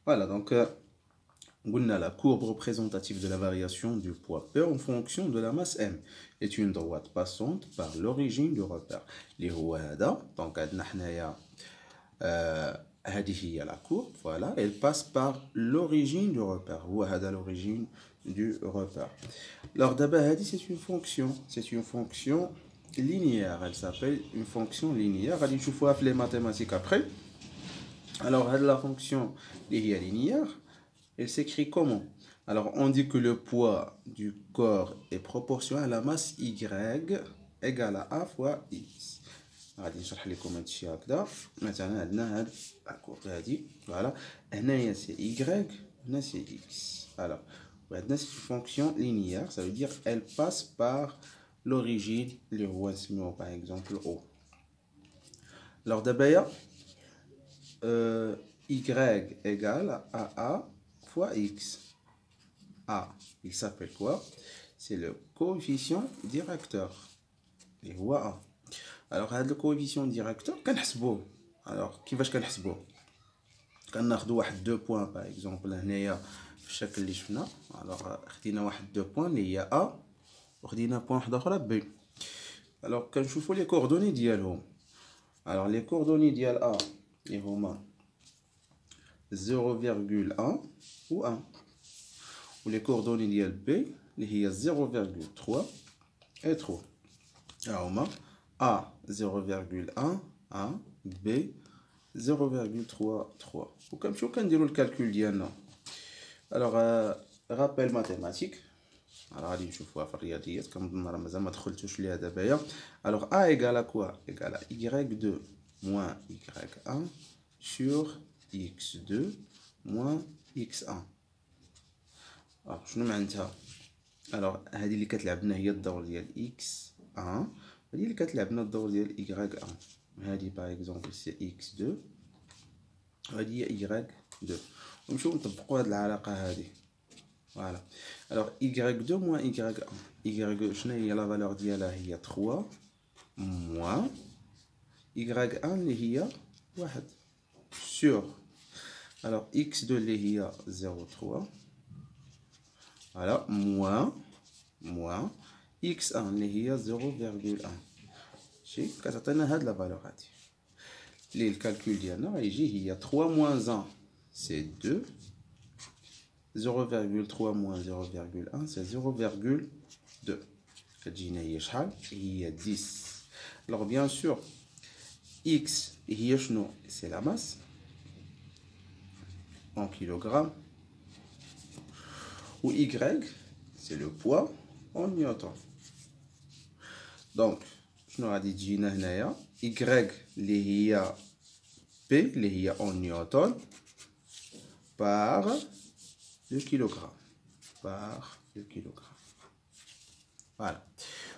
Voilà, donc on a la courbe représentative de la variation du poids P en fonction de la masse M est une droite passante par l'origine du repère. اللي هو هذا donc عندنا حنايا هذه هي la courbe, voilà, elle passe par l'origine du repère. هو هذا l'origine du repère. Alors d'abord هذه c'est une fonction linéaire, elle s'appelle une fonction linéaire. غادي نشوفوها في les mathématiques après. Alors la fonction linéaire, elle s'écrit comment? Alors, on dit que le poids du corps est proportionnel à la masse Y égale à A fois X. غادي نشرح لكم هذا الشيء هكذا. مثلا عندنا هاد الكورب هادي، فوالا، هنايا سي Y، هنا سي X. Alors, عندنا سي fonction linéaire, ça veut dire elle passe par l'origine اللي هو نسميوه par exemple O. Alors d'abord Y égale à A fois X. A, il s'appelle quoi? C'est le coefficient directeur. Et voilà. Alors, le coefficient directeur, كنحسبوه. Alors, كيفاش كنحسبوه؟ كناخدو واحد 2 points par exemple هنايا في الشكل اللي شفنا. Alors, خدينا واحد 2 points اللي هي A وخدينا point واحدة أخرى B. Alors, كنشوفو les coordonnées ديالهم. Alors, les coordonnées ديال A اللي هما 0,1 ou 1. Ou les coordonnées ديال B اللي هي 0,3 et 3. Alors, A 0,1, A, B 0,33. وكنمشيو كنديرو الكالكول ديالنا. Alors, rappel mathématique. Alors, غادي نشوفوها في الرياضيات، كنظن راه مازال ما دخلتوش ليها دابايا. Alors, A égale à quoi? Égale à Y2 moins Y1 sur X2 moins X1. Alors, شنو معناتها؟ Alors, هذه اللي كتلعب لنا هي الدور ديال X1، هذه اللي كتلعب لنا الدور ديال Y1. هذه باغ اكزومبل سي X2 وهذه هي Y2. ونمشيو نطبقوا هذه العلاقة هذه. فوالا. Alors, Y2 moins Y1. Y شنو هي لا فالور ديالها؟ هي 3 moins Y1 اللي هي 1 sur. Alors, X2 اللي هي 0,3. Voilà, moins X1 اللي هي 0,1. شي كتعطينا هاد لا فالور هادي اللي الكالكول ديالنا غيجي هي 3 moins 1 c'est 2. 0,3 moins 0,1 c'est 0,2. كتجينا هي شحال؟ هي 10. Alors bien sûr X هي شنو؟ c'est la masse en kilogrammes. Ou Y, c'est le poids en newton. Donc, je nous ai dit Y, اللي هي P, اللي هي en newton, par le kilogramme. Par le kilogramme. Voilà.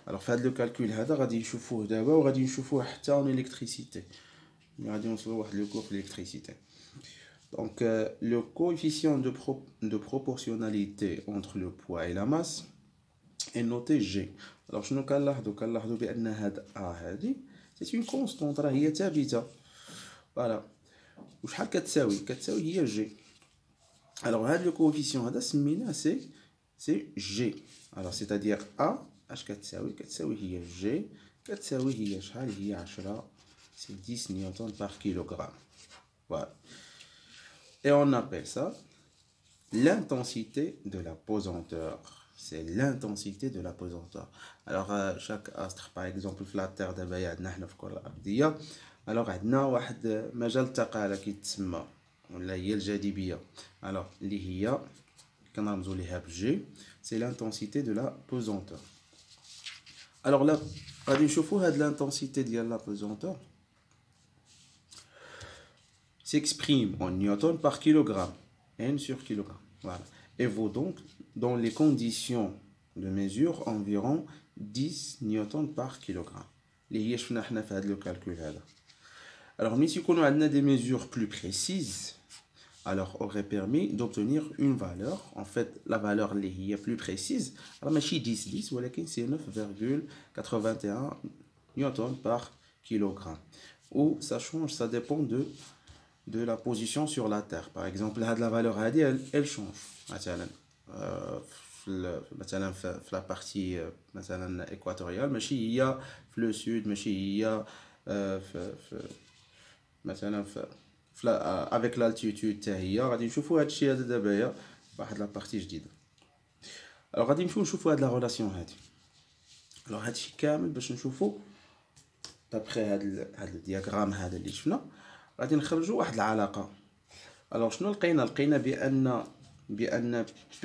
Alors, faites le calcul هذا غادي نشوفوه دابا وغادي نشوفوه حتى en électricité. غادي نوصلوا واحد le cours d'électricité. Donc, le coefficient de proportionnalité entre le poids et la masse est noté G. Alors, شنو كنلاحظوا بأن هاد A هادي c'est une constante، راه هي ثابتة. فوالا. وشحال كتساوي هي G. Alors, هاد le coefficient هذا سميناه c'est G. Alors, c'est-à-dire A اش كتساوي هي G كتساوي هي شحال؟ هي 10 c'est 10 newton par kilogramme. Voilà. Et on appelle ça l'intensité de la pesanteur. C'est l'intensité de la pesanteur. Alors, chaque astre, par exemple, في la Terre دابا عندنا حنا في الكرة الأرضية. Alors, عندنا واحد مجال الثقالة كيتسمى ولا هي الجاذبية. Alors, اللي هي كنرمزوا ليها ب G. C'est l'intensité de la pesanteur. Alors là, غادي نشوفوا هاد l'intensité ديال la pesanteur s'exprime en newton par kilogramme, N sur kilogramme. Voilà. Et vaut donc, dans les conditions de mesure, environ 10 newtons par kilogramme. اللي هي شفنا حنا في هذا le calcul هذا. Alors, si on a des mesures plus précises, alors aurait permis d'obtenir une valeur. En fait, la valeur اللي هي plus précise, alors ماشي 10 ولكن c'est 9,81 newtons par kilogramme. Ou ça change, ça dépend de de la position sur la Terre. Par exemple, la valeur elle change. مثلا مثلا في la partie مثلا équatoriale ماشي هي في le sud ماشي هي مثلا avec l'altitude حتى هي غادي نشوفوا هذا الشيء هذا دابا واحد لا بارتي جديده. الوغ غادي نمشيو نشوفوا هاد لا ريلاسيون هادي. الوغ هادشي كامل باش نشوفوا دابخي هاد الدياغرام هذا اللي شفنا غادي نخرجوا واحد العلاقه. الوغ شنو لقينا بان P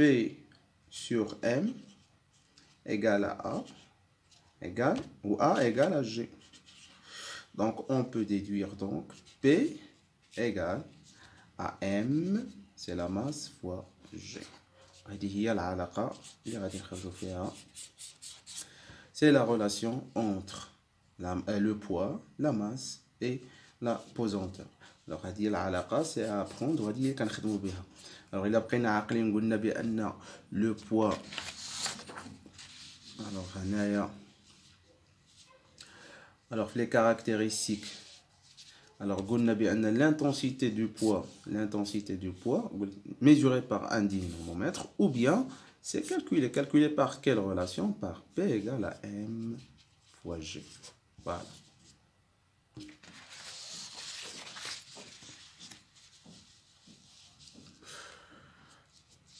sur M égale à A égale ou A égale à G. Donc on peut déduire donc P égale à M, c'est la masse fois G. هذه هي العلاقة اللي غادي نخرجوا فيها. C'est la relation entre le poids, la masse et la pesanteur. Alors هذه العلاقة c'est à apprendre وهذه اللي كنخدموا بها. Alors إلا بقينا عاقلين قلنا بأن le poids. Alors هنايا alors les caractéristiques. Alors قلنا بأن l'intensité du poids mesurée par un dynamomètre ou bien c'est calculé par quelle relation? Par P égale à M fois G. Voilà.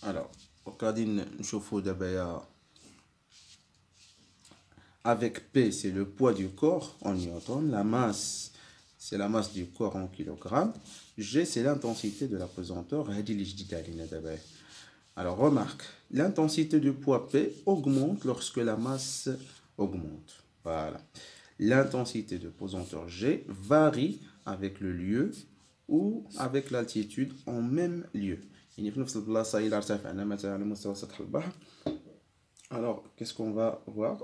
Alors غادي نشوفوا دابا avec P c'est le poids du corps en newton, la masse c'est la masse du corps en kilogrammes, G c'est l'intensité de la pesanteur. Alors remarque, l'intensité du poids P augmente lorsque la masse augmente. Voilà. L'intensité de pesanteur G varie avec le lieu ou avec l'altitude en même lieu. Alors, qu'est-ce qu'on va voir?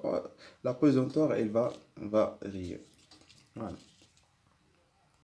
La pesanteur, elle va varier. Voilà.